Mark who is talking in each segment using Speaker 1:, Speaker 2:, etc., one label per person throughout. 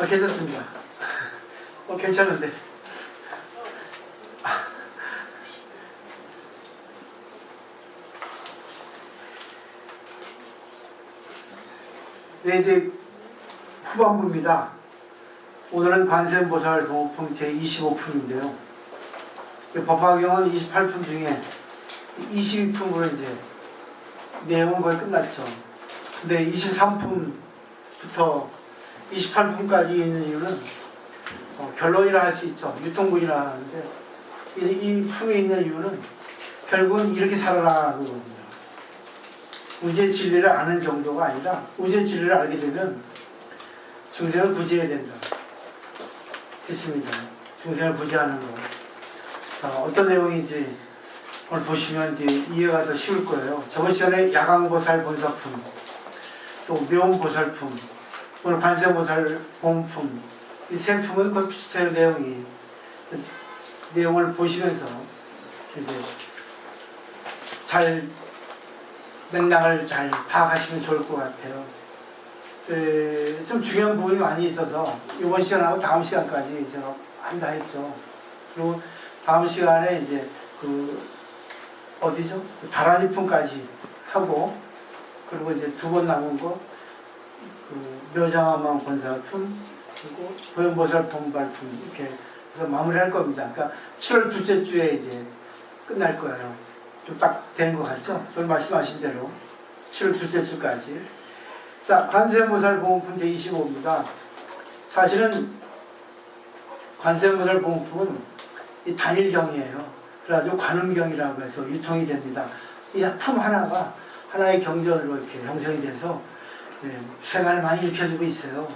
Speaker 1: 괜찮습니다. 괜찮은데. 네, 이제 후반부입니다. 오늘은 관세음보살 봉업품 제25품인데요. 법화경은 28품 중에 22품으로 이제 내용은 거의 끝났죠. 근데 23품부터 28품까지 있는 이유는 결론이라 할 수 있죠. 유통분이라 하는데 이 품에 있는 이유는 결국은 이렇게 살아라 그거거든요. 우주의 진리를 아는 정도가 아니라 우주의 진리를 알게 되면 중생을 구제해야 된다. 뜻입니다. 중생을 구제하는 거. 어떤 내용인지 오늘 보시면 이제 이해가 더 쉬울 거예요. 저번 시간에 야광보살 본사품, 또 묘음보살품, 오늘 관세음보살 본품, 이 세 품은 거의 비슷해요, 내용이. 내용을 보시면서 이제 잘 맥락을 잘 파악하시면 좋을 것 같아요. 좀 중요한 부분이 많이 있어서 이번 시간하고 다음 시간까지 제가 한다 했죠. 그리고 다음 시간에 이제 어디죠? 다라니품까지 하고, 그리고 이제 두 번 남은 거, 묘장화망 본사품, 그리고 보현보살 본발품, 이렇게 해서 마무리할 겁니다. 그러니까 7월 둘째 주에 이제 끝날 거예요. 좀 딱 되는 것 같죠? 저는 말씀하신 대로 7월 둘째 주까지. 자, 관세음보살 봉업품 제25입니다. 사실은 관세음보살 봉업품은 이 단일경이에요. 그래가지고 관음경이라고 해서 유통이 됩니다. 이 품 하나가 하나의 경전으로 이렇게 형성이 돼서 세간을 많이 읽혀주고 있어요.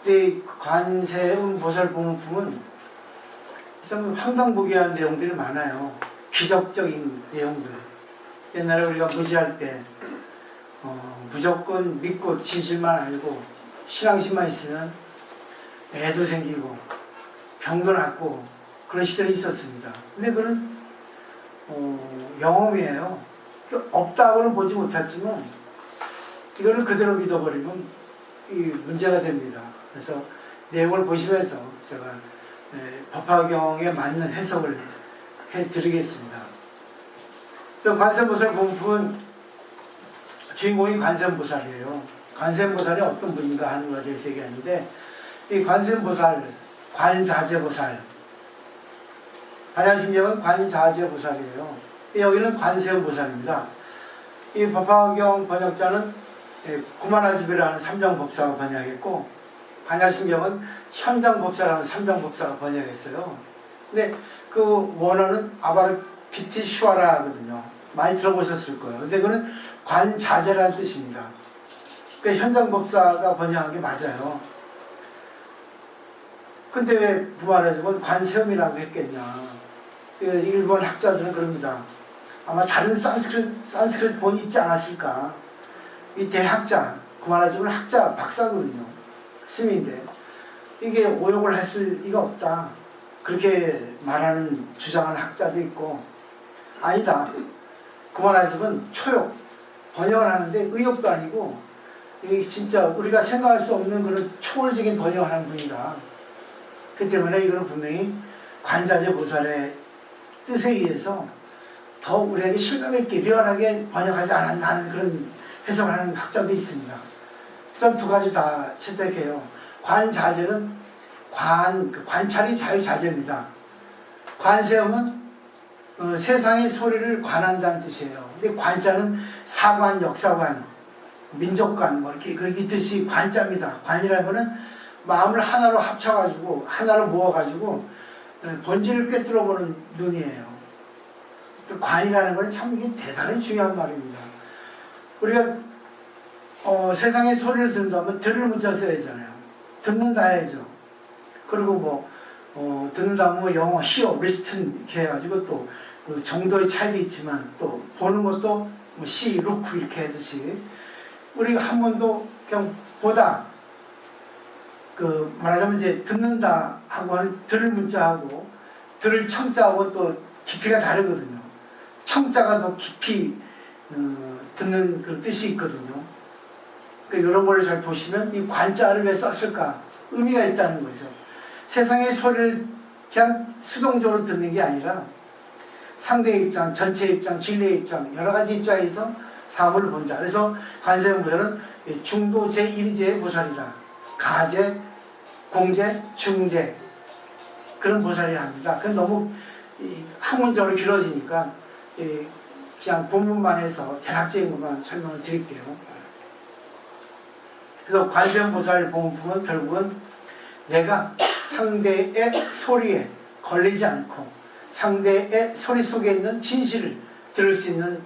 Speaker 1: 근데 이 관세음보살 봉업품은 참 황당무계한 내용들이 많아요. 기적적인 내용들. 옛날에 우리가 무지할 때 무조건 믿고 진실만 알고 신앙심만 있으면 애도 생기고 병도 낫고 그런 시절이 있었습니다. 근데 그건 영험이에요. 없다고는 보지 못했지만 이거를 그대로 믿어버리면 이 문제가 됩니다. 그래서 내용을 보시면서 제가 법화경에 맞는 해석을 해드리겠습니다. 관세음보살 봉품은 주인공이 관세음보살이에요. 관세음보살이 어떤 분인가 하는 것에 대해서 얘기하는데, 이 관세음보살, 관자재보살, 반야심경은 관자재보살이에요. 여기는 관세음보살입니다. 이 법화경 번역자는 구만아지배라는 삼정법사가 번역했고, 반야심경은 현장법사라는 삼정법사가 번역했어요. 근데 그 원어는 아바르피티 슈아라거든요. 많이 들어보셨을 거예요. 근데 그거는 관자재라는 뜻입니다. 그러니까 현장법사가 번역한 게 맞아요. 근데 왜 부활해주면 관세음이라고 했겠냐. 일본 학자들은 그럽니다. 아마 다른 산스크릿 본이 있지 않았을까. 이 대학자, 구만아지는 학자, 박사거든요. 스미인데 이게 오역을 했을 리가 없다. 그렇게 말하는, 주장하는 학자도 있고, 아니다. 구만아집은 초역, 번역을 하는데 의역도 아니고, 이게 진짜 우리가 생각할 수 없는 그런 초월적인 번역을 하는 분이다. 그 때문에 이거는 분명히 관자재 보살의 뜻에 의해서 더 우리에게 실감있게 리얼하게 번역하지 않았나 하는 그런 해석을 하는 학자도 있습니다. 전 두 가지 다 채택해요. 관자재는 관찰이 자유자재입니다. 관세음은 세상의 소리를 관한다는 뜻이에요. 근데 관자는 사관, 역사관, 민족관, 뭐 이렇게 이 뜻이 관자입니다. 관이라는 거는 마음을 하나로 합쳐가지고, 하나로 모아가지고, 본질을 꿰뚫어보는 눈이에요. 관이라는 건 참 이게 대단히 중요한 말입니다. 우리가, 세상의 소리를 듣는다면 들을 문자 써야 되잖아요. 듣는다 해야죠. 그리고 듣는다면 뭐 영어, hear, listen 이렇게 해가지고 또 그 정도의 차이도 있지만 또 보는 것도 뭐 see, look 이렇게 하듯이 우리가 한 번도 그냥 보다, 말하자면 이제 듣는다 하고 하는 들을 문자하고 들을 청자하고 또 깊이가 다르거든요. 청자가 더 깊이 듣는 그런 뜻이 있거든요. 그러니까 이런 걸 잘 보시면 이 관자를 왜 썼을까? 의미가 있다는 거죠. 세상의 소리를 그냥 수동적으로 듣는 게 아니라 상대의 입장, 전체의 입장, 진리의 입장, 여러 가지 입장에서 사물을 본다. 그래서 관세음보살은 중도 제1제의 보살이다. 가제, 공제, 중제 그런 보살이라 합니다. 그건 너무 학문적으로 길어지니까 그냥 본문만 해서 대략적인 것만 설명을 드릴게요. 그래서 관세음보살 본품은 결국은 내가 상대의 소리에 걸리지 않고 상대의 소리 속에 있는 진실을 들을 수 있는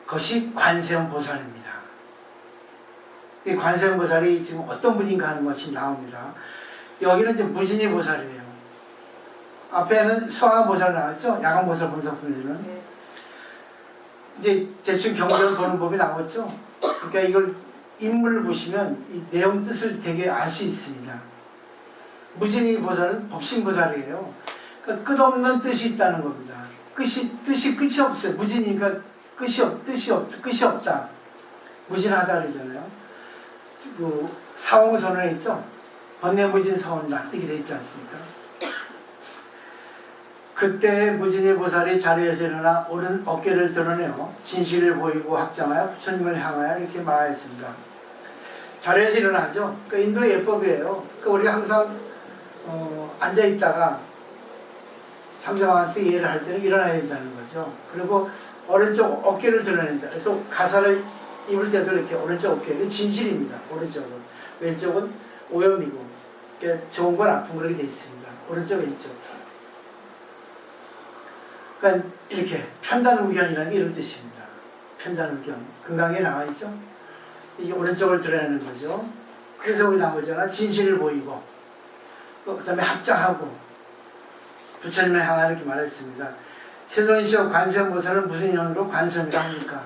Speaker 1: 것이 관세음보살입니다. 이 관세음보살이 지금 어떤 분인가 하는 것이 나옵니다. 여기는 이제 무진이 보살이에요. 앞에는 수화보살 나왔죠? 야간보살 본사품에는.
Speaker 2: 네.
Speaker 1: 이제 대충 경전을 보는 법이 나왔죠? 그러니까 이걸 인물을 보시면 이 내용 뜻을 되게 알 수 있습니다. 무진이 보살은 법신보살이에요. 그러니까 끝없는 뜻이 있다는 겁니다. 뜻이 끝이 없어요. 무진이니까 끝이 없다. 무진하다 그러잖아요. 그 사홍선언에 있죠? 번뇌무진 서원다 이렇게 돼 있지 않습니까? 그때 무진이 보살이 자리에서 일어나 오른 어깨를 드러내어 진실을 보이고 합장하여 부처님을 향하여 이렇게 말하였습니다. 자리에서 일어나죠. 그 인도의 예법이에요. 그 우리가 항상 앉아 있다가 상대방한테 이해를 할 때는 일어나야 된다는 거죠. 그리고 오른쪽 어깨를 드러낸다. 그래서 가사를 입을 때도 이렇게 오른쪽 어깨, 이건 진실입니다. 오른쪽은. 왼쪽은 오염이고, 좋은 건 아픈 그렇게 돼 있습니다. 오른쪽, 왼쪽. 그러니까 이렇게 편단의견이라는 게 이런 뜻입니다. 편단의견. 금강에 나와 있죠. 이게 오른쪽을 드러내는 거죠. 그래서 여기 나오잖아. 진실을 보이고, 그 다음에 합장하고, 부처님을 향하여 이렇게 말했습니다. 세존시오 관세음보살은 무슨 인연으로 관세음이라 합니까?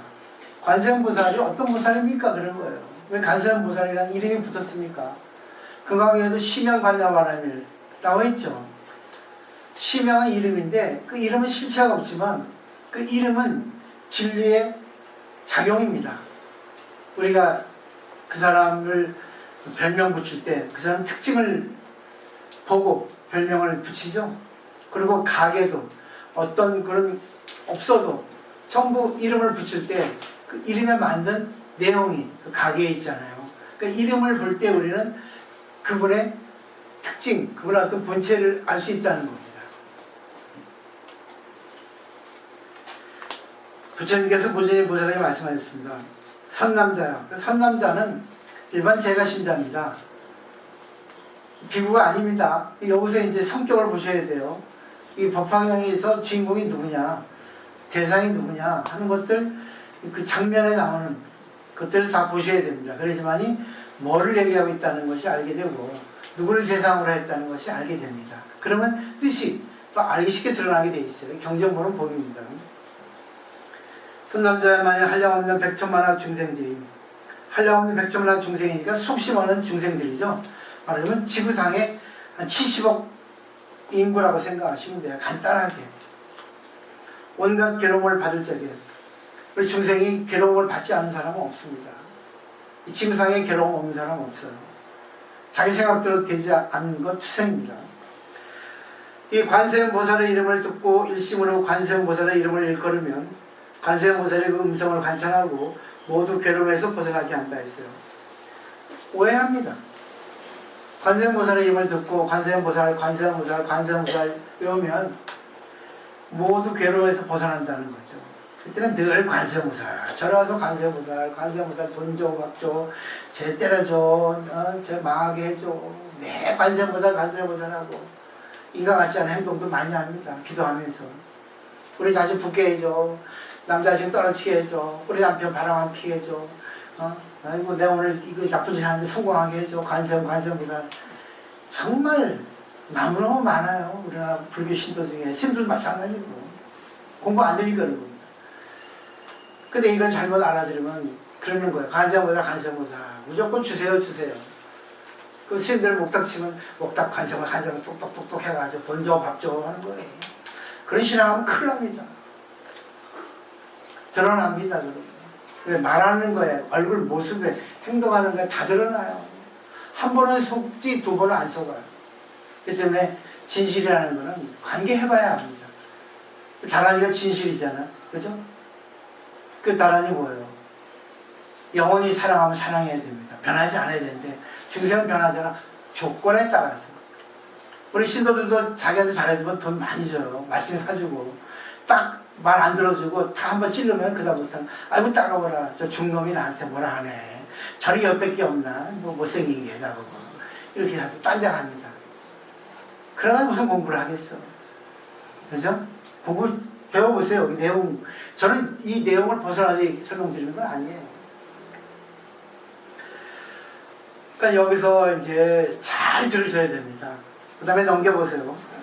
Speaker 1: 관세음보살이 어떤 보살입니까? 그런 거예요. 왜 관세음보살이라는 이름이 붙었습니까? 금강에도 시명관자바라밀 나와 있죠. 시명은 이름인데 그 이름은 실체가 없지만 그 이름은 진리의 작용입니다. 우리가 그 사람을 별명 붙일 때 그 사람 특징을 보고 별명을 붙이죠. 그리고 가게도 어떤 그런 없어도 전부 이름을 붙일 때 그 이름에 맞는 내용이 그 가게에 있잖아요. 그 이름을 볼 때 우리는 그분의 특징, 그분의 어떤 본체를 알 수 있다는 겁니다. 부처님께서 무진이 보살에게 말씀하셨습니다. 선남자요. 그 선남자는 일반 제가 신자입니다. 비구가 아닙니다. 여기서 이제 성격을 보셔야 돼요. 이 법화경에서 주인공이 누구냐, 대상이 누구냐 하는 것들, 그 장면에 나오는 것들을 다 보셔야 됩니다. 그러지만이 뭐를 얘기하고 있다는 것이 알게 되고 누구를 대상으로 했다는 것이 알게 됩니다. 그러면 뜻이 또 알기 쉽게 드러나게 돼 있어요. 경전보는 법입니다. 선남자만이 한량없는 백천만학 중생들이, 한량없는 백천만학 중생이니까 수없이 많은 중생들이죠. 말하자면 지구상에 한 70억 인구라고 생각하시면 돼요. 간단하게. 온갖 괴로움을 받을 적에 우리 중생이 괴로움을 받지 않는 사람은 없습니다. 이 지구상에 괴로움 없는 사람은 없어요. 자기 생각대로 되지 않는 건 투생입니다. 이 관세음보살의 이름을 듣고 일심으로 관세음보살의 이름을 일컬으면 관세음보살의 그 음성을 관찰하고 모두 괴로움에서 벗어나게 한다 했어요. 오해합니다. 관세음보살의 이름을 듣고 관세음보살 외우면 모두 괴로움에서 벗어난다는 거죠. 그때는 늘 관세음보살, 저리 와서 관세음보살 돈 줘, 밥 줘, 쟤 때려줘, 쟤 망하게 해줘. 매 관세음보살 하고 이가 같지 않은 행동도 많이 합니다. 기도하면서. 우리 자식 붙게 해줘. 남자식 떨어지게 해줘. 우리 남편 바람 안 피게 해줘. 아이고 내가 오늘 이거 나쁜 짓 하는데 성공하게 해줘. 관세음보살. 정말 너무너무 많아요. 우리나라 불교 신도 중에. 스님들 마찬가지고. 공부 안 되니까 그런 겁니다. 근데 이걸 잘못 알아들으면 그러는 거예요. 관세음보살. 무조건 주세요. 그 스님들 목탁 치면 목탁 관세음보살 똑똑똑똑 해가지고 돈 줘, 밥 줘 하는 거예요. 그런 신앙하면 큰일 납니다. 드러납니다. 왜 말하는 거에 얼굴 모습에 행동하는 거에 다 드러나요. 한 번은 속지 두 번은 안 속아요. 그렇기 때문에 진실이라는 거는 관계해봐야 합니다. 다란이가 진실이잖아. 그죠? 그 다란이 뭐예요? 영원히 사랑하면 사랑해야 됩니다. 변하지 않아야 되는데 중생은 변하잖아. 조건에 따라서. 우리 신도들도 자기한테 잘해주면 돈 많이 줘요. 맛있게 사주고. 딱 말 안 들어주고 다 한번 찔르면 그다음부터는 아이고 따가워라. 저 중놈이 나한테 뭐라 하네. 저리 옆밖에 없나. 뭐 못생긴 게 나보고. 이렇게 해서 딴 데 갑니다. 그러다 무슨 공부를 하겠어. 그죠? 공부 배워보세요. 이 내용. 저는 이 내용을 벗어나게 설명드리는 건 아니에요. 그러니까 여기서 이제 잘 들으셔야 됩니다. 그 다음에 넘겨보세요.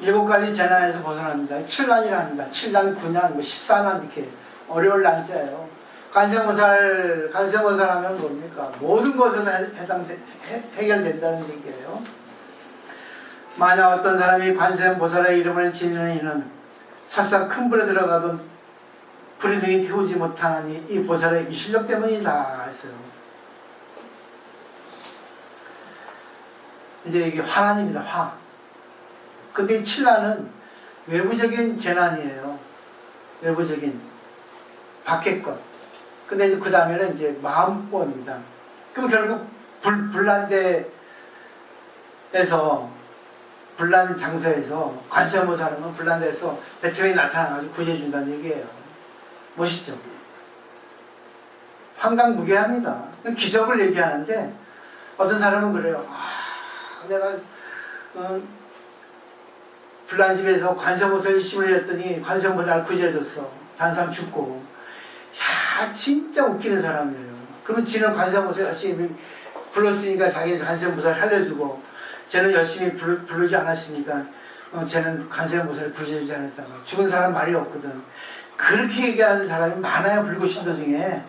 Speaker 1: 7가지 재난에서 벗어납니다. 7난이랍니다. 7난, 9난, 14난 이렇게 어려울 난자예요. 관세음보살 하면 뭡니까? 모든 것에서 해결된다는 얘기예요. 만약 어떤 사람이 관세음보살의 이름을 지니는 이는 설사 큰 불에 들어가도 불이 등이 태우지 못하니 이 보살의 이 실력 때문이다 했어요. 이제 이게 화난입니다. 화. 근데 이 칠난은 외부적인 재난이에요. 외부적인 밖의 것. 근데 이제 그 다음에는 이제 마음권입니다. 그럼 결국 불난 장소에서 관세음보살은 불난데에서 배트경이 나타나가지고 구제해준다는 얘기예요. 멋있죠? 황당무계합니다. 기적을 얘기하는데 어떤 사람은 그래요. 내가 불난집에서 관세음보살이 힘을 했더니 관세음보살 구제해줬어. 다른 사람 죽고. 야, 진짜 웃기는 사람이에요. 그러면 지는 관세음보살 열심히 불렀으니까 자기는 관세음보살 살려주고, 쟤는 열심히 부르지 않았으니까 쟤는 관세음보살을 구제해주지 않았다가 죽은 사람 말이 없거든. 그렇게 얘기하는 사람이 많아요. 불구신도 중에.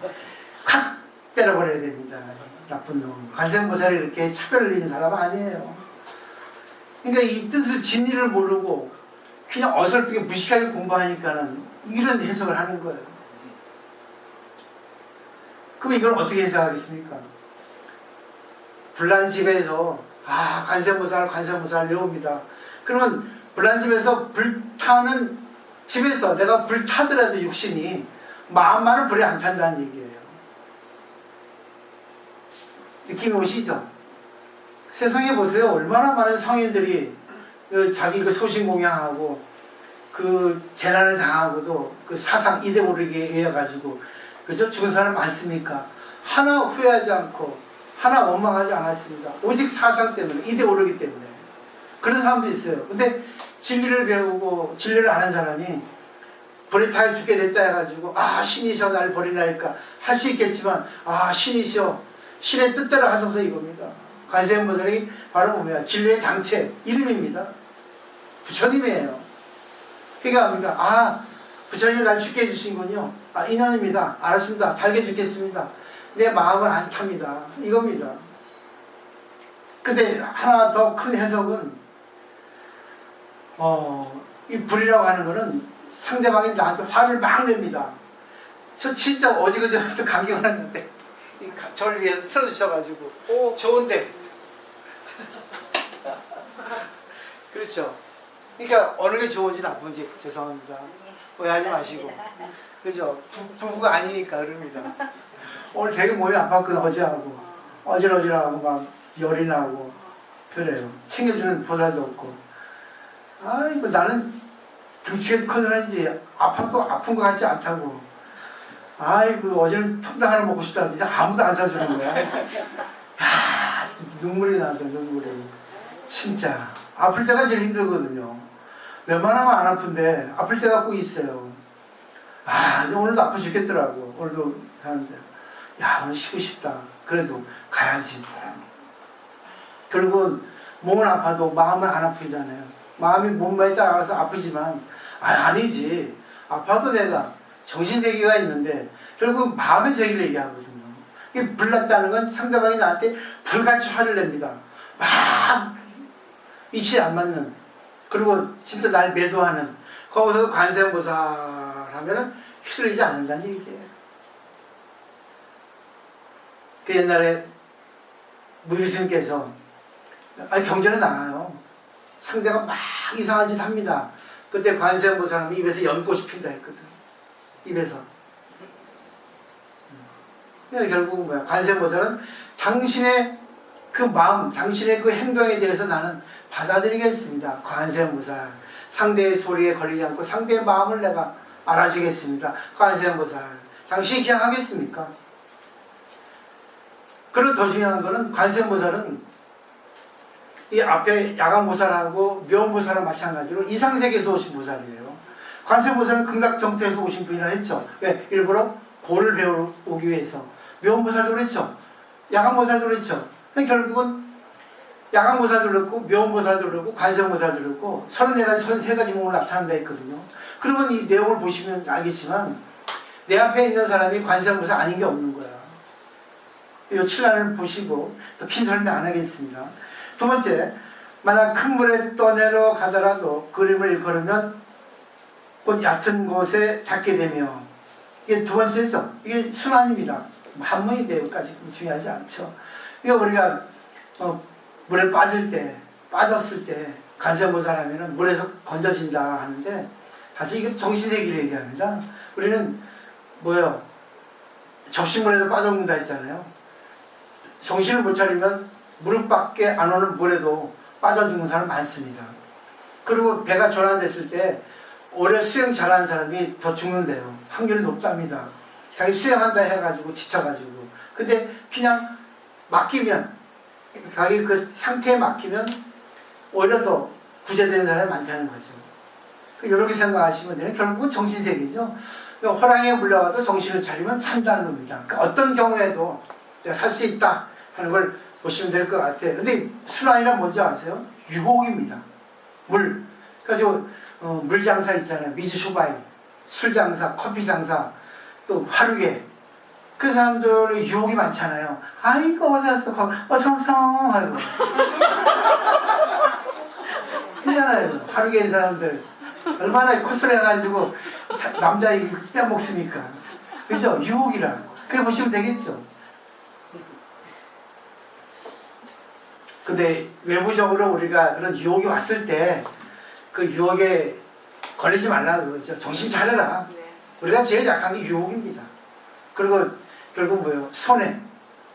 Speaker 1: 콱 때려버려야 됩니다. 나쁜 놈. 관세음보살이 이렇게 차별을 흘리는 사람은 아니에요. 그러니까 이 뜻을 진리를 모르고 그냥 어설프게 무식하게 공부하니까는 이런 해석을 하는 거예요. 그럼 이걸 어떻게 해석하겠습니까? 불난집에서 관세음보살 외웁니다. 그러면 불난집에서 불타는 집에서 내가 불타더라도 육신이 마음만은 불이 안 탄다는 얘기예요. 느낌이 오시죠? 세상에 보세요. 얼마나 많은 성인들이 자기 그 소신공양하고 그 재난을 당하고도 그 사상 이데올로기에 의해가지고 그죠? 죽은 사람 많습니까? 하나 후회하지 않고 하나 원망하지 않았습니다. 오직 사상 때문에, 이데올로기 때문에. 그런 사람도 있어요. 근데 진리를 배우고 진리를 아는 사람이 불에 타여 죽게 됐다 해가지고 신이셔 날 버리나니까 할 수 있겠지만 신이셔 신의 뜻대로 하소서 이겁니다. 관세음보살이 바로 뭐냐? 진리의 장체 이름입니다. 부처님이에요. 그러니까 뭡니까? 부처님이 날 죽게 해주신군요. 인연입니다. 알았습니다. 달게 죽겠습니다. 내 마음은 안 탑니다. 이겁니다. 근데 하나 더 큰 해석은 이 불이라고 하는 거는 상대방이 나한테 화를 막 냅니다. 저 진짜 어지그저부터 감기 걸렸는데 저를 위해서 틀어주셔가지고 좋은데 그렇죠. 그러니까 어느 게 좋은지 나쁜지 죄송합니다. 오해하지 마시고 그죠. 부부가 아니니까 그럽니다. 오늘 되게 몸이 아팠거든. 어제하고 어질어질하고 막 열이 나고 그래요. 챙겨주는 보살도 없고 이거 나는 등치가 커져야지 아파도 아픈 것 같지 않다고. 어제는 통닭 하나 먹고 싶다 하더니 아무도 안 사주는 거야. 눈물이 나서 눈물이. 진짜 아플 때가 제일 힘들거든요. 웬만하면 안 아픈데 아플 때가 꼭 있어요. 오늘도 아파 죽겠더라고. 오늘도 하는데 오늘 쉬고 싶다. 그래도 가야지. 결국은 몸은 아파도 마음은 안 아프잖아요. 마음이 몸에 따라가서 아프지만 아니지. 아파도 내가 정신세계가 있는데 결국 마음의 세계를 얘기하거든요. 이게 불났다는 건 상대방이 나한테 불같이 화를 냅니다. 막 이치 안 맞는, 그리고 진짜 날 매도하는, 거기서 관세음보살 하면은 휘둘리지 않는다는 얘기예요. 그 옛날에 무일스님께서 경전에 나와요. 상대가 막 이상한 짓 합니다. 그때 관세음보살은 입에서 연꽃이 핀다 했거든. 입에서. 결국은 뭐야? 관세음보살은 당신의 그 마음, 당신의 그 행동에 대해서 나는 받아들이겠습니다. 관세음보살. 상대의 소리에 걸리지 않고 상대의 마음을 내가 알아주겠습니다. 관세음보살. 당신이 그냥 하겠습니까? 그리고 더 중요한 거는 관세음보살은 이 앞에 야간보살하고 묘음보살은 마찬가지로 이상세계에서 오신 보살이에요. 관세음보살은 극락정토에서 오신 분이라 했죠. 왜? 일부러 고를 배우러 오기 위해서. 묘음보살도 그랬죠. 야간보살도 그랬죠. 결국은 야간보살도 그렇고 묘음보살도 그렇고 관세음보살도 그렇고 34가지 33가지 몸을 나타난다 했거든요. 그러면 이 내용을 보시면 알겠지만 내 앞에 있는 사람이 관세음보살 아닌 게 없는 거야. 이 칠란을 보시고 더 긴 설명 안 하겠습니다. 두 번째, 만약 큰 물에 떠내려 가더라도 그림을 일컬으면 곧 얕은 곳에 닿게 되며, 이게 두 번째죠. 이게 순환입니다. 한문이 되고까지 중요하지 않죠. 이거 우리가 물에 빠졌을 때 관세음보살 하면은 물에서 건져진다 하는데 사실 이게 정신세계를 얘기합니다. 우리는 뭐예요? 접시물에도 빠져먹는다 했잖아요. 정신을 못 차리면 무릎밖에 안 오는 물에도 빠져 죽는 사람 많습니다. 그리고 배가 전환됐을 때 오래 수영 잘하는 사람이 더 죽는데요. 확률이 높답니다. 자기 수영한다 해가지고 지쳐가지고. 근데 그냥 맡기면, 자기 그 상태에 맡기면 오히려 더 구제되는 사람이 많다는 거죠. 이렇게 생각하시면 돼요. 결국은 정신세계죠. 호랑이에 물려가도 정신을 차리면 산다는 겁니다. 어떤 경우에도 내가 살 수 있다 하는 걸 보시면 될 것 같아요. 근데 순환이란 뭔지 아세요? 유혹입니다. 물. 그래가지고 물장사 있잖아요. 미즈쇼바이, 술장사, 커피장사, 또 화류계. 그 사람들의 유혹이 많잖아요. 아이고 어서오세요. 어서오세요 하고. 그잖아요. 화류계인 사람들. 얼마나 콧소리 해가지고 남자 얘기 그냥 먹습니까? 그죠? 유혹이라. 그래 보시면 되겠죠. 근데 외부적으로 우리가 그런 유혹이 왔을 때 그 유혹에 걸리지 말라는 거죠. 정신 차려라. 우리가 제일 약한 게 유혹입니다. 그리고 결국 뭐예요? 손해,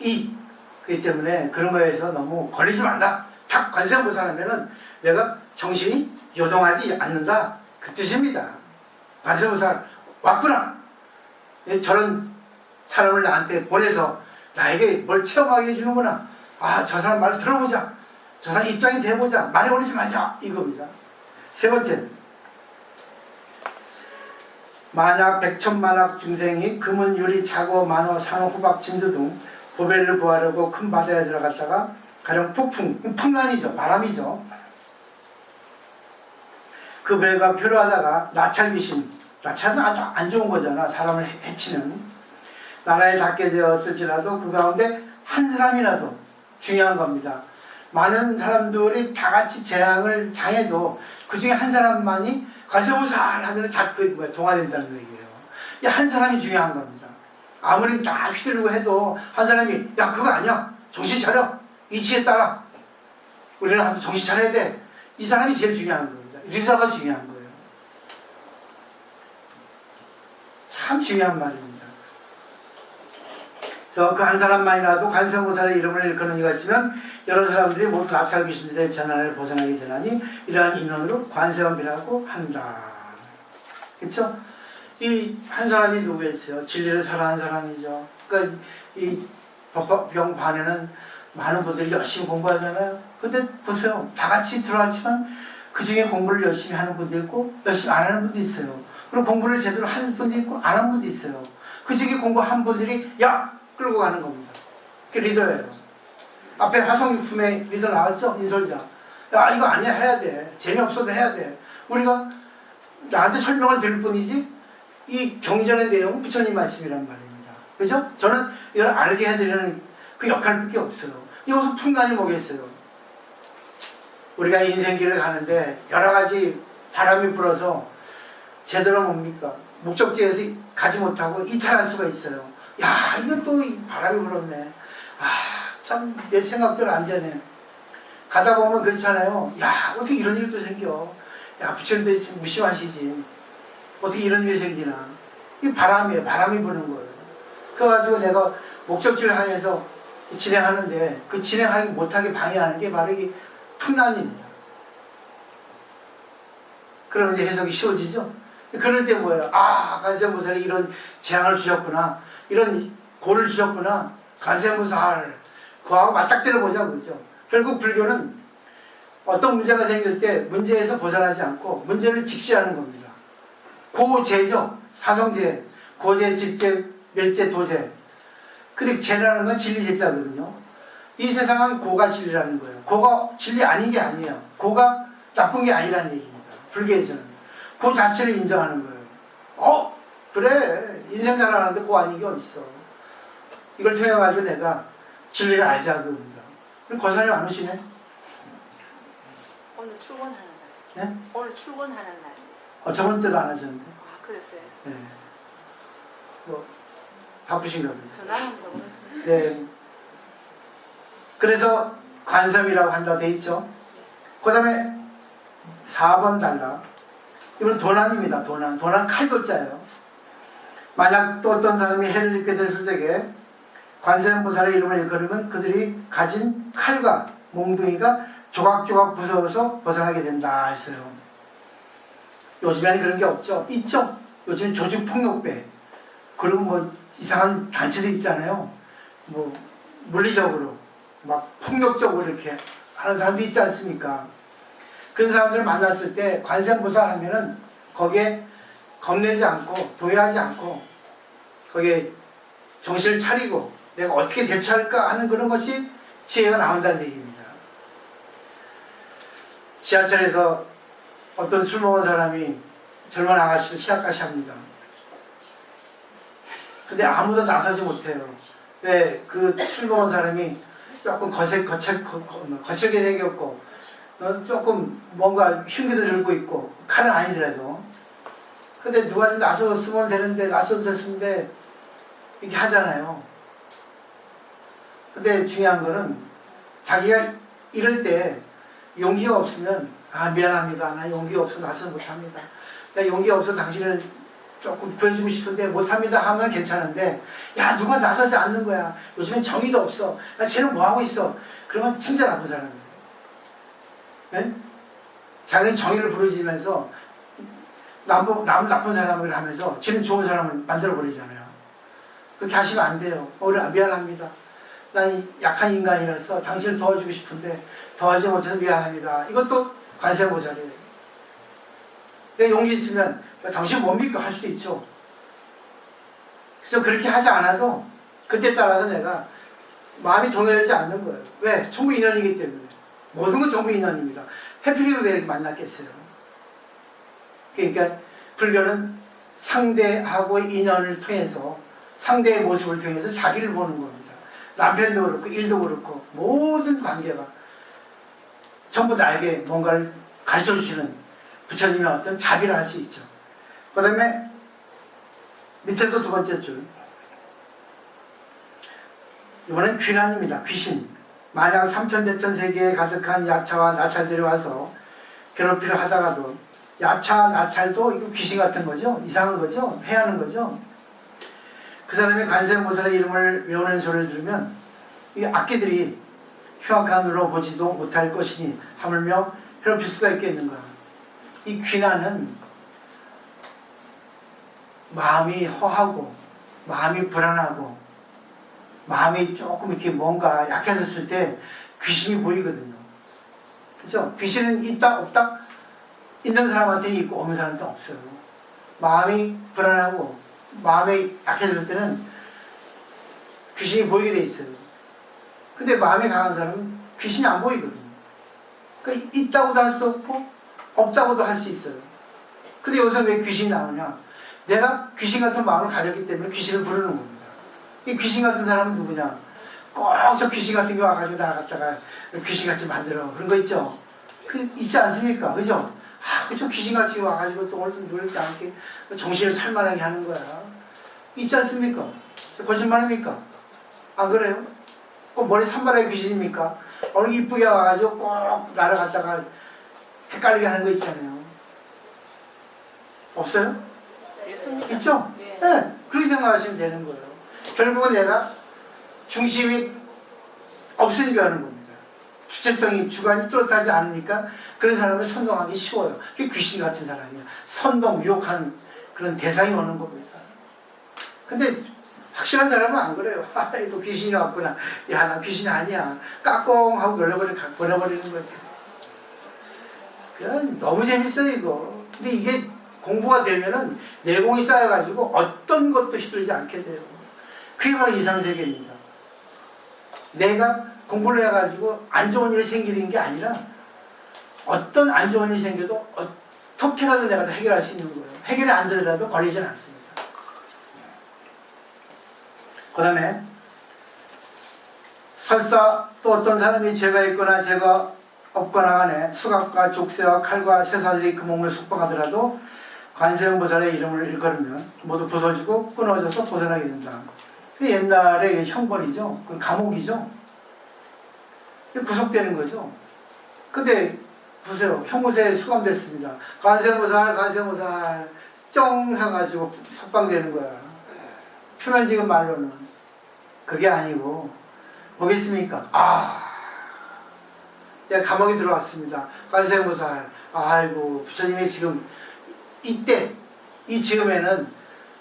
Speaker 1: 이익. 그렇기 때문에 그런 거에서 너무 걸리지 말라. 딱 관세음보살 하면은 내가 정신이 요동하지 않는다. 그 뜻입니다. 관세음보살 왔구나. 저런 사람을 나한테 보내서 나에게 뭘 체험하게 해주는구나. 아, 저 사람 말을 들어보자. 저 사람 입장이 돼보자. 말에 걸리지 말자. 이겁니다. 세 번째, 만약 백천만악 중생이 금은 유리 자고 만호 산호 호박 진주 등 보배를 구하려고 큰 바다에 들어갔다가 가령 폭풍, 풍란이죠. 바람이죠. 그 배가 표류하다가 나찰 귀신, 나찰은 아주 안 좋은 거잖아. 사람을 해치는. 나라에 닿게 되었을지라도 그 가운데 한 사람이라도 중요한 겁니다. 많은 사람들이 다 같이 재앙을 당해도 그 중에 한 사람만이 관세음보살 하면 동화된다는 얘기예요. 이 한 사람이 중요한 겁니다. 아무리 다 휘두르고 해도 한 사람이 야 그거 아니야. 정신 차려. 이치에 따라. 우리는 한번 정신 차려야 돼. 이 사람이 제일 중요한 겁니다. 리더가 중요한 거예요. 참 중요한 말입니다. 그래서 그 한 사람만이라도 관세음보살의 이름을 일컫는 이가 있으면 여러 사람들이 모두 낙찰 귀신들의 재난을 벗어나게 되나니 이러한 인원으로 관세음이라고 한다. 그렇죠? 이 한 사람이 누구였어요? 진리를 사랑하는 사람이죠. 그러니까 이 법화병 반에는 많은 분들이 열심히 공부하잖아요. 근데 보세요. 다 같이 들어왔지만 그 중에 공부를 열심히 하는 분도 있고 열심히 안 하는 분도 있어요. 그리고 공부를 제대로 하는 분도 있고 안 하는 분도 있어요. 그 중에 공부한 분들이 야! 끌고 가는 겁니다. 그게 리더예요. 앞에 화성품에 리더 나왔죠? 인솔자. 야 이거 아니야 해야 돼. 재미없어도 해야 돼. 우리가 나한테 설명을 드릴 뿐이지 이 경전의 내용은 부처님 말씀이란 말입니다. 그죠? 저는 이걸 알게 해드리는 그 역할밖에 없어요. 이것은 풍간이 뭐겠어요? 우리가 인생길을 가는데 여러 가지 바람이 불어서 제대로 뭡니까? 목적지에서 가지 못하고 이탈할 수가 있어요. 야 이건 또 바람이 불었네. 아 참 내 생각대로 안 되네. 가다 보면 그렇잖아요. 야, 어떻게 이런 일도 생겨. 야, 부처님도 참 무심하시지. 어떻게 이런 일이 생기나. 이 바람이에요. 바람이 부는 거예요. 그래가지고 내가 목적지를 향해서 진행하는데 그 진행하기 못하게 방해하는 게 바로 이 풍란입니다. 그러면 이제 해석이 쉬워지죠? 그럴 때 뭐예요? 아, 관세음보살이 이런 재앙을 주셨구나. 이런 고를 주셨구나. 관세음보살. 그하고 맞닥뜨려 보자. 그죠? 결국 불교는 어떤 문제가 생길 때 문제에서 벗어나지 않고 문제를 직시하는 겁니다. 고재죠. 사성재. 고재, 직재, 멸재, 도재. 근데 재라는 건 진리재자거든요. 이 세상은 고가 진리라는 거예요. 고가 진리 아닌 게 아니에요. 고가 나쁜 게 아니라는 얘기입니다. 불교에서는. 그 자체를 인정하는 거예요. 그래. 인생 살아가는데 고 아닌 게 어딨어. 이걸 통해가지고 내가 진리를 알자 그겁니다. 권사님 안 오시네?
Speaker 2: 오늘 출근하는 날.
Speaker 1: 네?
Speaker 2: 오늘 출근하는 날.
Speaker 1: 저번 때도 안 하셨는데.
Speaker 2: 아, 그랬어요.
Speaker 1: 네. 뭐 바쁘신가 보죠.
Speaker 2: 전화는 모르겠어요.
Speaker 1: 네. 그래서 관섬이라고 한다고 돼 있죠. 그 다음에 4번 달라. 이건 도난입니다. 도난. 도난 칼도자예요. 만약 또 어떤 사람이 해를 입게 됐을 적에 관세음보살의 이름을 일컬으면 그들이 가진 칼과 몽둥이가 조각조각 부서져서 벗어나게 된다 했어요. 요즘에는 그런 게 없죠. 있죠. 요즘엔 조직폭력배 그리고 뭐 이상한 단체도 있잖아요. 뭐 물리적으로 막 폭력적으로 이렇게 하는 사람도 있지 않습니까? 그런 사람들을 만났을 때 관세음보살 하면은 거기에 겁내지 않고 도회하지 않고 거기에 정신을 차리고 내가 어떻게 대처할까 하는 그런 것이 지혜가 나온다는 얘기입니다. 지하철에서 어떤 술 먹은 사람이 젊은 아가씨를 시약가시 합니다. 근데 아무도 나서지 못해요. 왜? 그 술 먹은 사람이 조금 거칠게 생겼고 조금 뭔가 흉기도 들고 있고 칼은 아니더라도 근데 누가 좀 나서쓰면 되는데 나서줬는데 이렇게 하잖아요. 근데 중요한 거는 자기가 이럴 때 용기가 없으면 미안합니다. 나 용기가 없어서 나서 못합니다. 나 용기가 없어서 당신을 조금 구해주고 싶은데 못합니다 하면 괜찮은데 야 누가 나서지 않는 거야. 요즘엔 정의도 없어. 야 쟤는 뭐하고 있어. 그러면 진짜 나쁜 사람이에요. 네? 자기는 정의를 부르짖으면서 남 나쁜 사람을 하면서 쟤는 좋은 사람을 만들어버리잖아요. 그렇게 하시면 안 돼요. 미안합니다. 난 약한 인간이라서 당신을 도와주고 싶은데 도와주지 못해서 미안합니다. 이것도 관세음보살이에요. 내 용기 있으면 당신 못 믿고 할 수 있죠. 그래서 그렇게 하지 않아도 그때 따라서 내가 마음이 동요되지 않는 거예요. 왜? 전부 인연이기 때문에. 모든 건 전부 인연입니다. 해피리도 왜 이렇게 만났겠어요. 그러니까 불교는 상대하고 인연을 통해서 상대의 모습을 통해서 자기를 보는 겁니다. 남편도 그렇고 일도 그렇고 모든 관계가 전부 나에게 뭔가를 가르쳐 주시는 부처님의 어떤 자비를 할 수 있죠. 그 다음에 밑에도 두 번째 줄 이번엔 귀난입니다. 귀신. 만약 삼천대천 세계에 가득한 야차와 나찰들이 와서 괴롭히려 하다가도 야차, 나찰도 이거 귀신 같은 거죠. 이상한 거죠. 해하는 거죠. 그 사람이 관세음보살의 이름을 외우는 소리를 들으면 이 악기들이 흉악한 눈으로 보지도 못할 것이니 하물며 괴롭힐 수가 있겠는가. 이 귀난은 마음이 허하고 마음이 불안하고 마음이 조금 이렇게 뭔가 약해졌을 때 귀신이 보이거든요. 그죠? 귀신은 있다 없다? 있는 사람한테 있고 없는 사람한테 없어요. 마음이 불안하고 마음이 약해졌을 때는 귀신이 보이게 돼 있어요. 근데 마음이 강한 사람은 귀신이 안 보이거든요. 그러니까 있다고도 할 수 없고 없다고도 할 수 있어요. 근데 여기서 왜 귀신이 나오냐? 내가 귀신 같은 마음을 가졌기 때문에 귀신을 부르는 겁니다. 이 귀신 같은 사람은 누구냐? 꼭 저 귀신 같은 게 와가지고 나를 갖다가 귀신같이 만들어. 그런 거 있죠? 그 있지 않습니까? 그죠? 그저 귀신같이 와가지고 또 오늘도 노력지 않게 정신을 살만하게 하는 거야. 있지 않습니까? 거짓말입니까? 안 그래요? 꼭 머리 산발의 귀신입니까? 얼굴 이쁘게 와가지고 꼭 날아갔다가 헷갈리게 하는 거 있잖아요. 없어요?
Speaker 2: 있습니다.
Speaker 1: 있죠?
Speaker 2: 네.
Speaker 1: 네. 그렇게 생각하시면 되는 거예요. 결국은 내가 중심이 없으니까 하는 겁니다. 주체성이 주관이 뚜렷하지 않으니까 그런 사람을 선동하기 쉬워요. 그게 귀신 같은 사람이야. 선동, 유혹하는 그런 대상이 오는 겁니다. 근데 확실한 사람은 안 그래요. 아, 또 귀신이 왔구나. 야, 나 귀신이 아니야. 까꿍 하고 버려버리는 거지. 그냥 너무 재밌어요, 이거. 근데 이게 공부가 되면은 내공이 쌓여가지고 어떤 것도 휘둘리지 않게 돼요. 그게 바로 이상세계입니다. 내가 공부를 해가지고 안 좋은 일이 생기는 게 아니라 어떤 안 좋은 일이 생겨도 어떻게라도 내가 다 해결할 수 있는 거예요. 해결이 안 되더라도 걸리지는 않습니다. 그 다음에 설사 또 어떤 사람이 죄가 있거나 죄가 없거나 간에 수갑과 족쇄와 칼과 쇠사슬이 그 몸을 속박하더라도 관세음보살의 이름을 일컬으면 모두 부서지고 끊어져서 벗어나게 된다. 옛날에 형벌이죠. 그 감옥이죠. 구속되는 거죠. 근데 보세요. 형무소에 수감됐습니다. 관세음보살 쩡 해가지고 석방되는 거야. 표면적인 말로는. 그게 아니고 뭐겠습니까? 내가 감옥에 들어왔습니다. 관세음보살 아이고 부처님이 지금 이때 이 지금에는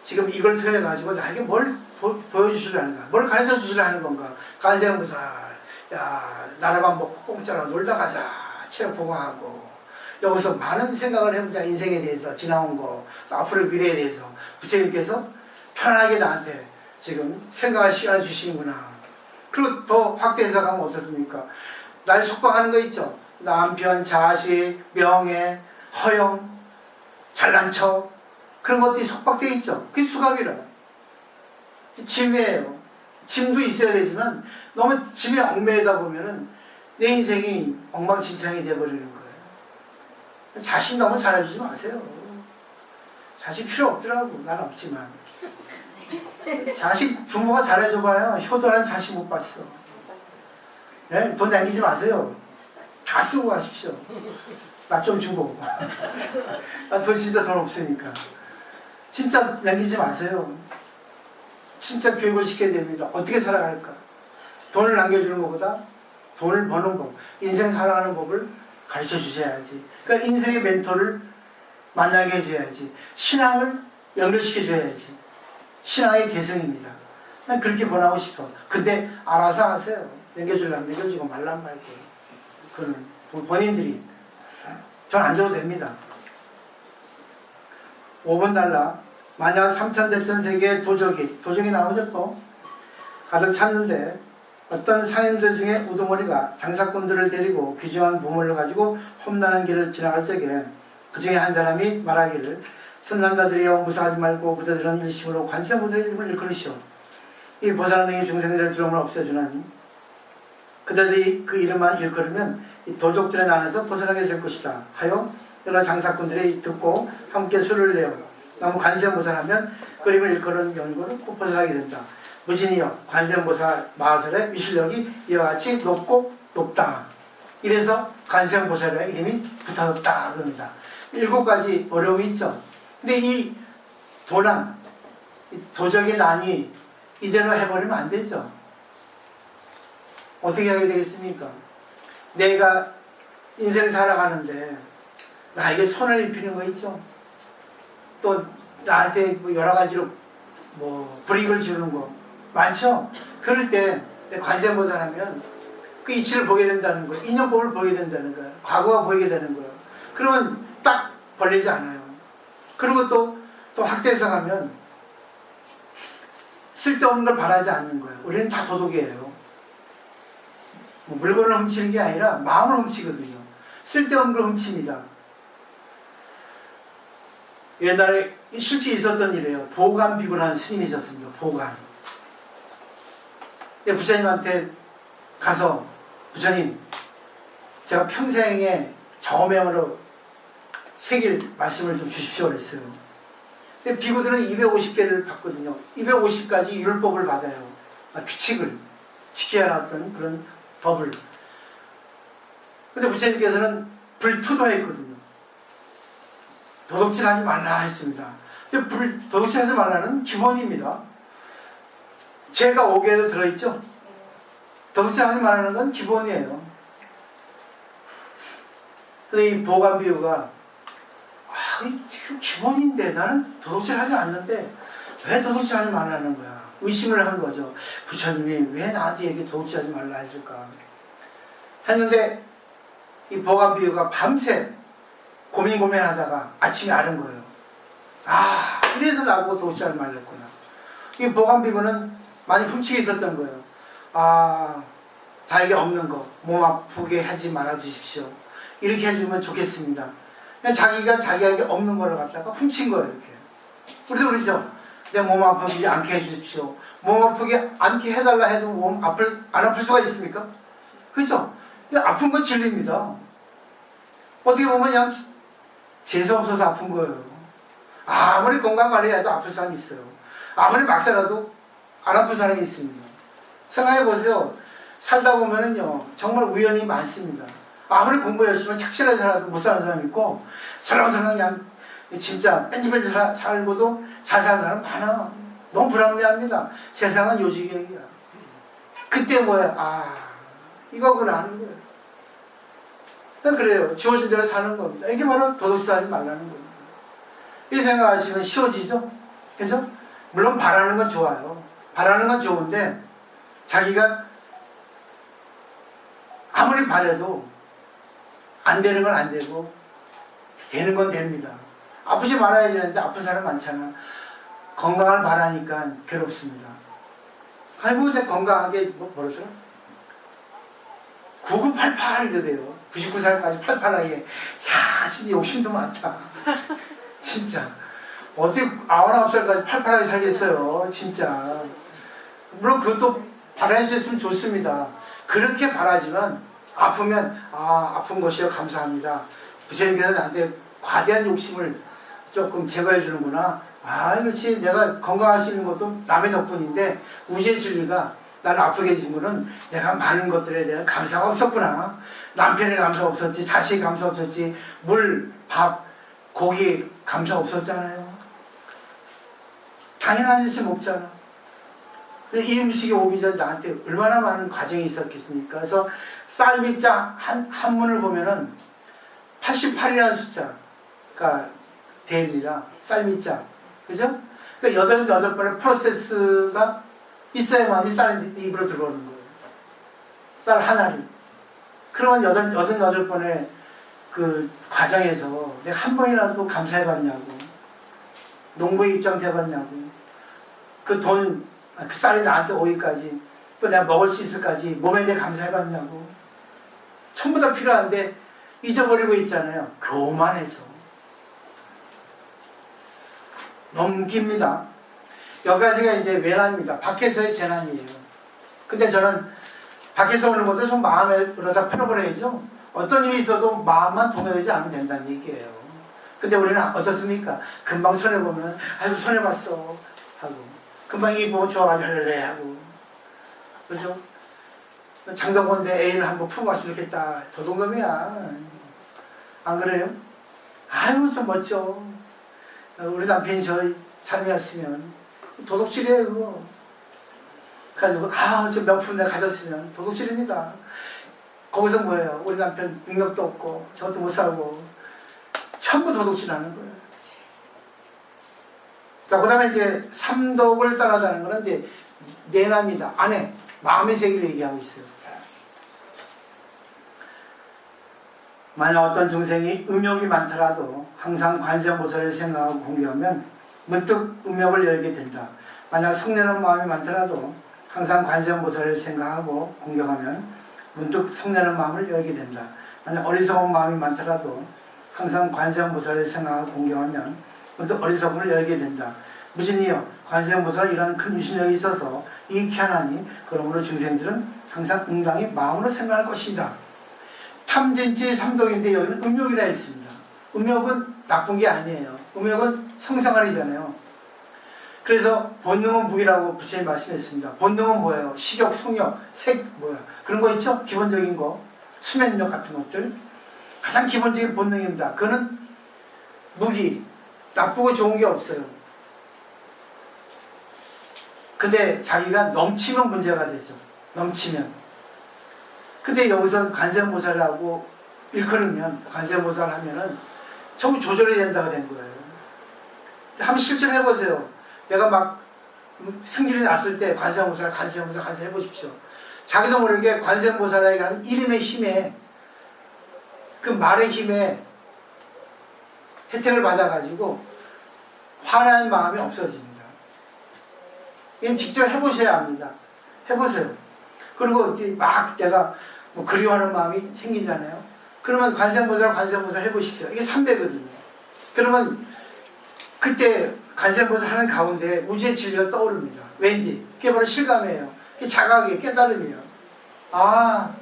Speaker 1: 지금 이걸 통해 가지고 나에게 뭘 보여주시려는가, 뭘 가르쳐 주시려는 건가. 관세음보살 야 나라만 먹고 공짜로 놀다 가자. 체력 보강하고 여기서 많은 생각을 해보자. 인생에 대해서 지나온 거 앞으로 미래에 대해서 부처님께서 편안하게 나한테 지금 생각할 시간을 주시는구나. 그리고 더 확대해서 가면 어떻습니까? 날 속박하는 거 있죠. 남편, 자식, 명예, 허영, 잘난 척 그런 것들이 속박되어 있죠. 그게 수갑이라. 짐이에요. 짐도 있어야 되지만 너무 짐에 얽매이다 보면은 내 인생이 엉망진창이 돼버리는 거예요. 자식 너무 잘해주지 마세요. 자식 필요 없더라고. 난 없지만. 자식 부모가 잘해줘봐야 효도라는 자식 못 봤어. 네? 돈 남기지 마세요. 다 쓰고 가십시오. 나 좀 주고. 나 돈 진짜 돈 없으니까. 진짜 남기지 마세요. 진짜 교육을 시켜야 됩니다. 어떻게 살아갈까? 돈을 남겨주는 것보다 돈을 버는 법, 인생 살아가는 법을 가르쳐 주셔야지. 그러니까 인생의 멘토를 만나게 해줘야지. 신앙을 연결시켜 줘야지. 신앙의 대성입니다. 난 그렇게 권하고 싶어. 근데 알아서 하세요. 남겨주려면 남겨주고 말란 말고. 그거는 본인들이. 전 안 줘도 됩니다. 5번 달라. 만약 3천 됐던 세계의 도적이 나오죠 또. 가서 찾는데 어떤 상인들 중에 우두머리가 장사꾼들을 데리고 귀중한 보물을 가지고 험난한 길을 지나갈 적에 그 중에 한 사람이 말하기를 선남자들이여 무사하지 말고 그대들은 일심으로 관세음보살의 이름을 일컬으시오. 이 보살능이 중생들의 두려움을 없애주나니 그대들이 그 이름만 일컬으면 이 도적들의 난에서 벗어나게 될 것이다 하여 여러 장사꾼들이 듣고 함께 술을 내어 너무 관세음보살하면 그 이름을 일컬은 연고로 꼭 벗어나게 된다. 무신이여 관세음보살 마하설의 위실력이 이와 같이 높고 높다. 이래서 관세음보살의 이름이 붙어졌다 그럽니다. 7가지 어려움이 있죠. 근데 이 도난, 도적의 난이 이대로 해버리면 안 되죠. 어떻게 하게 되겠습니까? 내가 인생 살아가는데 나에게 손을 입히는 거 있죠. 또 나한테 뭐 여러 가지로 뭐 불이익을 주는 거 많죠. 그럴 때 관세음보살 하면 그 이치를 보게 된다는 거예요. 인연법을 보게 된다는 거예요. 과거가 보이게 되는 거예요. 그러면 딱 걸리지 않아요. 그리고 또 확대해서 가면 쓸데없는 걸 바라지 않는 거예요. 우리는 다 도둑이에요. 뭐 물건을 훔치는 게 아니라 마음을 훔치거든요. 쓸데없는 걸 훔칩니다. 옛날에 실제 있었던 일이에요. 보간비구라는 스님이 있었습니다. 보간. 부처님한테 가서 부처님 제가 평생에 저명으로 새길 말씀을 좀 주십시오 그랬어요. 근데 비구들은 250개를 받거든요. 250가지 율법을 받아요. 규칙을. 지켜야 할 어떤 그런 법을. 근데 부처님께서는 불투도했거든요. 도둑질하지 말라 했습니다. 근데 도둑질하지 말라는 기본입니다. 죄가 5개도 들어있죠. 도둑질하지 말라는 건 기본이에요. 근데 이 보관 비유가 지금 기본인데 나는 도둑질하지 않는데 왜 도둑질하지 말라는 거야? 의심을 한 거죠. 부처님이 왜 나한테 이렇게 도둑질하지 말라 했을까? 했는데 이 보관 비유가 밤새 고민하다가 아침에 알은 거예요. 이래서 나보고 도둑질하지 말랬구나. 이 보관 비유는 많이 훔치게 있었던 거예요. 자에게 없는 거 몸 아프게 하지 말아 주십시오. 이렇게 해주면 좋겠습니다. 자기가 자기에게 없는 걸 갖다가 훔친 거예요. 이렇게. 우리도 그러죠. 내 몸 아프지 않게 해주십시오. 몸 아프게 않게 해달라 해도 몸 안 아플 수가 있습니까? 그죠? 아픈 건 진리입니다. 어떻게 보면 그냥 재수 없어서 아픈 거예요. 아무리 건강관리해도 아플 사람이 있어요. 아무리 막 살아도 안 아픈 사람이 있습니다. 생각해 보세요. 살다 보면은요, 정말 우연이 많습니다. 아무리 공부 열심히 하면 착실하게 살아도 못 사는 사람이 있고, 설렁설렁 그냥 진짜 뺀질뺀질 살고도 잘 사는 사람 많아. 너무 불합리합니다. 세상은 요지경이야. 그때 뭐야? 이거구나 하는 거예요. 그래요. 주어진 대로 사는 겁니다. 이게 바로 도둑질하지 말라는 겁니다. 이 생각하시면 쉬워지죠? 그죠? 물론 바라는 건 좋아요. 바라는 건 좋은데 자기가 아무리 바라도 안 되는 건 안 되고 되는 건 됩니다. 아프지 말아야 되는데 아픈 사람 많잖아. 건강을 바라니까 괴롭습니다. 아이고 이제 건강하게 뭐랬어요? 9988 이러대요. 99살까지 팔팔하게. 진짜 욕심도 많다. 진짜 어떻게 99살까지 팔팔하게 살겠어요. 진짜. 물론 그것도 바랄 수 있으면 좋습니다. 그렇게 바라지만 아프면 아픈 것이요 감사합니다. 부처님께서 나한테 과대한 욕심을 조금 제거해 주는구나. 그렇지. 내가 건강하시는 것도 남의 덕분인데 우주의 진리가 나를 아프게 해준 거는 내가 많은 것들에 대한 감사가 없었구나. 남편의 감사 없었지, 자식의 감사 없었지, 물, 밥, 고기 감사 없었잖아요. 당연한 짓이 없잖아. 이 음식이 오기 전에 나한테 얼마나 많은 과정이 있었겠습니까? 그래서 쌀미자 한문을 보면은 88이라는 숫자가 됩니다. 쌀미자. 그죠? 그러니까 8번의 프로세스가 있어야만이 쌀이 입으로 들어오는 거예요. 쌀 하나를. 그러면 88번의 그 과정에서 내가 한 번이라도 감사해봤냐고. 농부의 입장 돼봤냐고. 그 쌀이 나한테 오기까지 또 내가 먹을 수 있을까지 몸에 대해 감사해봤냐고. 전부 다 필요한데 잊어버리고 있잖아요. 교만해서. 넘깁니다. 여기까지가 이제 외난입니다. 밖에서의 재난이에요. 근데 저는 밖에서 오는 것도 좀 마음으로 다 풀어버려야죠. 어떤 일이 있어도 마음만 동요되지 않으면 된다는 얘기예요. 근데 우리는 어떻습니까? 금방 손해보면 아이고 손해봤어 하고 금방 이 보면 좋아가지고 할래 하고 그렇죠? 장덕원대 애인을 한번 풀고 왔으면 좋겠다. 저 정도면 안 그래요? 아유 저 멋져. 우리 남편이 저 삶이었으면 도둑질이에요 그거. 가지고 저 명품 내가 가졌으면 도둑질입니다. 거기서 뭐예요? 우리 남편 능력도 없고 저것도 못 살고 전부 도둑질하는 거예요. 자, 그 다음에 이제 삼독을 따라가는 거는 이제 내남이다. 안에 마음의 세계를 얘기하고 있어요. 만약 어떤 중생이 음욕이 많더라도 항상 관세음보살을 생각하고 공경하면 문득 음욕을 열게 된다. 만약 성내는 마음이 많더라도 항상 관세음보살을 생각하고 공경하면 문득 성내는 마음을 열게 된다. 만약 어리석은 마음이 많더라도 항상 관세음보살을 생각하고 공경하면 문득 어리석음을 열게 된다. 무진이여 관세음보살은 이러한 큰 유신력이 있어서 이익히 하나니 그러므로 중생들은 항상 응당히 마음으로 생각할 것이다. 탐진치 삼독인데 여기는 음욕이라 있습니다. 음욕은 나쁜 게 아니에요. 음욕은 성생활이잖아요. 그래서 본능은 무기라고 부처님 말씀했습니다. 본능은 뭐예요? 식욕, 성욕, 색, 뭐야 그런 거 있죠? 기본적인 거, 수면력 같은 것들 가장 기본적인 본능입니다. 그거는 무기, 나쁘고 좋은 게 없어요. 근데 자기가 넘치면 문제가 되죠. 넘치면. 근데 여기서 관세음보살하고 일컬으면 관세음보살 하면은 전부 조절해야 된다고 된 거예요. 한번 실천해 해보세요. 내가 막 승질이 났을 때 관세음보살 해보십시오. 자기도 모르게 관세음보살에게 하는 이름의 힘에 그 말의 힘에 혜택을 받아가지고 화나는 마음이 없어집니다. 이건 직접 해보셔야 합니다. 해보세요. 그리고 막 내가 뭐 그리워하는 마음이 생기잖아요. 그러면 관세음보살 해보십시오. 이게 3배거든요. 그러면 그때 관세음보살 하는 가운데 우주의 진리가 떠오릅니다. 왠지 그게 바로 실감이에요. 그게 자각이에요. 깨달음이에요. 아,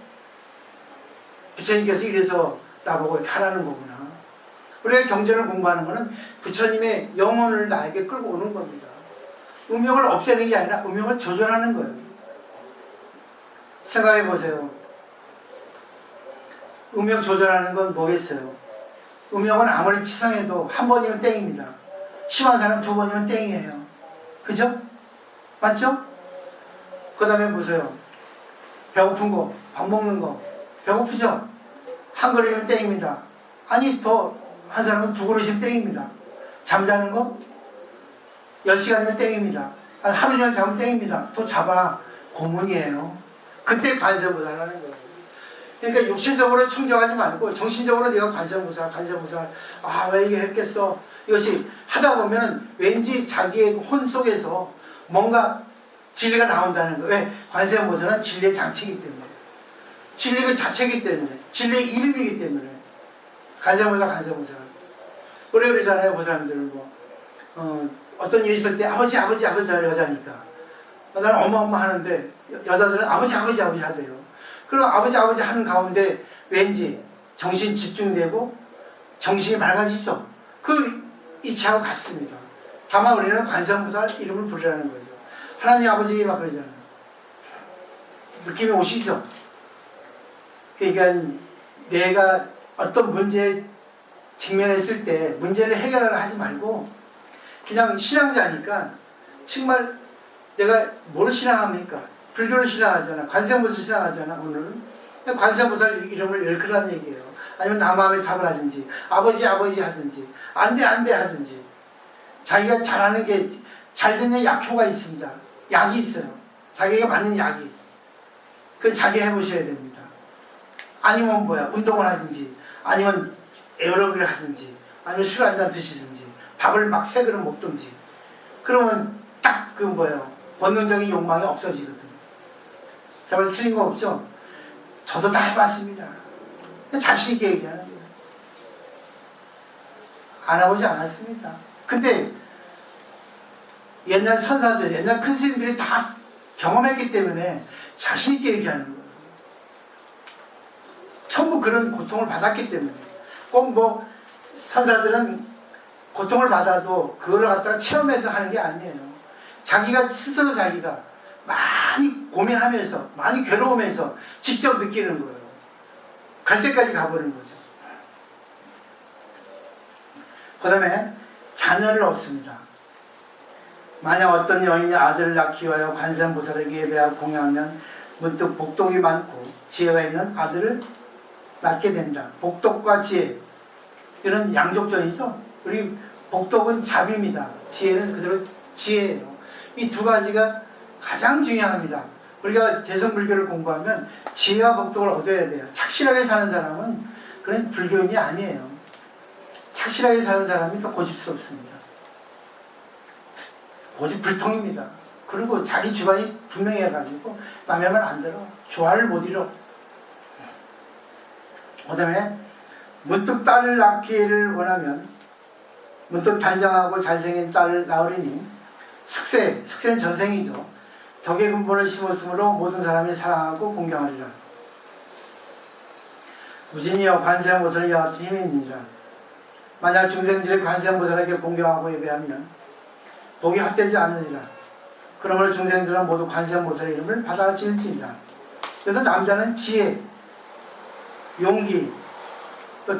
Speaker 1: 부처님께서 이래서 나보고 이렇게 하라는 거구나. 우리가 경전을 공부하는 것은 부처님의 영혼을 나에게 끌고 오는 겁니다. 음욕을 없애는 게 아니라 음욕을 조절하는 거예요. 생각해 보세요. 음욕 조절하는 건 뭐겠어요? 음욕은 아무리 치상해도 한 번이면 땡입니다. 심한 사람 두 번이면 땡이에요. 그죠? 맞죠? 그 다음에 보세요. 배고픈 거, 밥 먹는 거. 배고프죠? 한 그릇이면 땡입니다. 아니, 더 한 사람은 두 그릇이면 땡입니다. 잠자는 거? 10시간이면 땡입니다. 하루 종일 자면 땡입니다. 또 잡아. 고문이에요. 그때 관세음보살 하는 거예요. 그러니까 육신적으로 충족하지 말고 정신적으로 네가 관세음보살. 아, 왜 이게 했겠어? 이것이 하다 보면 왠지 자기의 혼 속에서 뭔가 진리가 나온다는 거예요. 왜? 관세음보살은 진리의 장치이기 때문에. 진리 그 자체이기 때문에. 진리의 이름이기 때문에. 관세음보살. 우리 그러잖아요. 그 사람들은 어떤 일이 있을 때 아버지 하는 여자니까. 나는 엄마 하는데 여자들은 아버지 하대요. 그럼 아버지 하는 가운데 왠지 정신 집중되고 정신이 맑아지죠. 그 이치하고 같습니다. 다만 우리는 관세음보살 이름을 부르라는 거죠. 하나님 아버지 막 그러잖아요. 느낌이 오시죠? 그러니까 내가 어떤 문제에 직면했을 때 문제를 해결하려 하지 말고 그냥 신앙자니까 정말 내가 뭐를 신앙합니까? 불교를 신앙하잖아. 관세음보살 신앙하잖아. 오늘은 관세음보살 이름을 열크라는 얘기예요. 아니면 남아함의 답을 하든지 아버지 하든지 안돼 하든지 자기가 잘하는 게 잘 듣는 약효가 있습니다. 약이 있어요. 자기에게 맞는 약이. 그건 자기 해보셔야 됩니다. 아니면 운동을 하든지 아니면 에어로빅을 하든지 아니면 술 한잔 드시든지 밥을 막 3그릇 먹든지 그러면 딱 본능적인 욕망이 없어지거든. 제발 틀린 거 없죠? 저도 다 해봤습니다. 자신 있게 얘기하는 거예요. 안 해보지 않았습니다. 근데 옛날 선사들, 옛날 큰 스님들이 다 경험했기 때문에 자신 있게 얘기하는 거예요. 전부 그런 고통을 받았기 때문에. 꼭 선사들은 고통을 받아도 그걸 갖다가 체험해서 하는 게 아니에요. 자기가 스스로 많이 고민하면서 많이 괴로우면서 직접 느끼는 거예요. 갈 때까지 가버리는 거죠. 그 다음에 자녀를 얻습니다. 만약 어떤 여인이 아들을 낳기 위하여 관세음보살에게 예배하고 공양하면 문득 복덕이 많고 지혜가 있는 아들을 낳게 된다. 복덕과 지혜, 이런 양족전이죠. 우리 복덕은 자비입니다. 지혜는 그대로 지혜예요. 이 두 가지가 가장 중요합니다. 우리가 대성불교를 공부하면 지혜와 복덕을 얻어야 돼요. 착실하게 사는 사람은 그런 불교인이 아니에요. 착실하게 사는 사람이 더 고집스럽습니다. 고집불통입니다. 그리고 자기 주관이 분명해가지고 남의 말 안 들어. 조화를 못 이뤄. 그 다음에 문득 딸을 낳기를 원하면 문득 단정하고 잘생긴 딸을 낳으리니 숙세는 전생이죠. 덕의 근본을 심었으므로 모든 사람이 사랑하고 공경하리라. 무진이여 관세음보살이 이와 같은 힘이 있느니라. 만약 중생들이 관세음보살에게 공경하고 예배하면 복이 헛되지 않느니라. 그러므로 중생들은 모두 관세음보살의 이름을 받아 지을지니라. 그래서 남자는 지혜, 용기, 또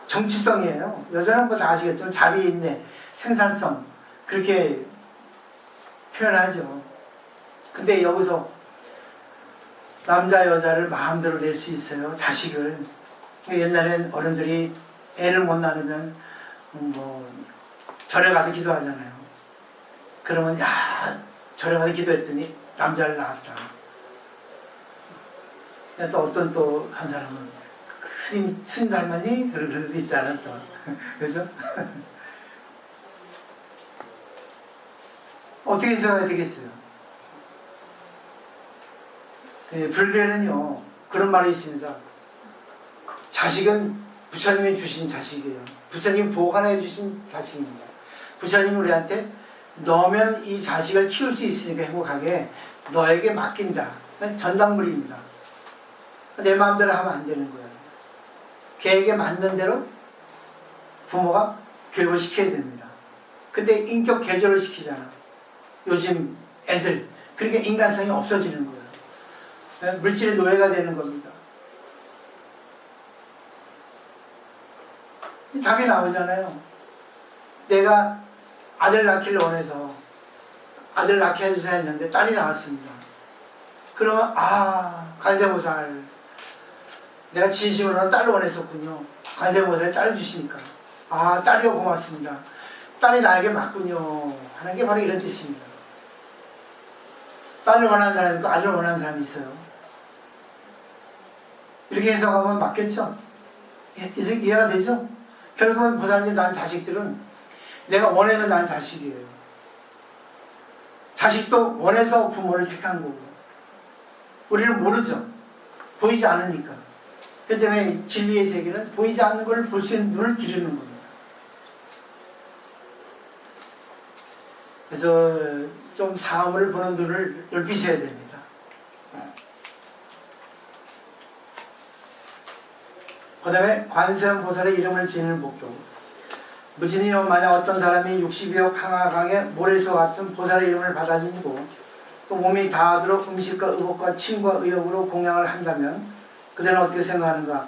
Speaker 1: 정치성이에요. 여자는 뭐 다 아시겠지만 자비, 인내, 생산성 그렇게 표현하죠. 근데 여기서 남자 여자를 마음대로 낼 수 있어요. 자식을. 옛날엔 어른들이 애를 못 낳으면 뭐 절에 가서 기도하잖아요. 그러면 야 절에 가서 기도했더니 남자를 낳았다. 또 어떤 또 한 사람은 스님 닮았니? 그런 것도 있잖아 또. 그죠? 어떻게 해석해야 되겠어요? 불교에는요 그런 말이 있습니다. 자식은 부처님이 주신 자식이에요. 부처님 보관해 주신 자식입니다. 부처님이 우리한테 너면 이 자식을 키울 수 있으니까 행복하게 너에게 맡긴다. 전당물입니다. 내 마음대로 하면 안 되는 거예요. 걔에게 맞는 대로 부모가 교육을 시켜야 됩니다. 근데 인격 개조를 시키잖아. 요즘 애들. 그러니까 인간성이 없어지는 거예요. 물질의 노예가 되는 겁니다. 답이 나오잖아요. 내가 아들 낳기를 원해서 아들 낳게 해주세요 했는데 딸이 나왔습니다. 그러면 관세음보살 내가 진심으로는 딸을 원했었군요. 관세음보살이 딸을 주시니까 딸이요 고맙습니다. 딸이 나에게 맞군요 하는 게 바로 이런 뜻입니다. 딸을 원하는 사람이 있고 아들을 원하는 사람이 있어요. 이렇게 해석하면 맞겠죠? 이해가 되죠? 결국은 보살님 낳은 자식들은 내가 원해서 낳은 자식이에요. 자식도 원해서 부모를 택한 거고 우리는 모르죠. 보이지 않으니까. 그 때문에 진리의 세계는 보이지 않는 걸 볼 수 있는 눈을 기르는 겁니다. 그래서 좀 사물을 보는 눈을 넓히셔야 됩니다. 그 다음에 관세음보살의 이름을 지니는 복도. 무진이요 만약 어떤 사람이 60여 항아강의 모래소 같은 보살의 이름을 받아 지니고 또 몸이 다하도록 음식과 의복과 침과 의욕으로 공양을 한다면 그들은 어떻게 생각하는가?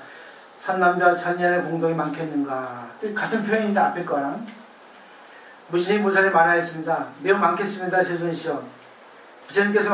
Speaker 1: 산남자 산년의 공동이 많겠는가? 같은 표현인데 앞에 거랑 무진이 보살이 말하였습니다. 매우 많겠습니다. 세존시여. 부처님께서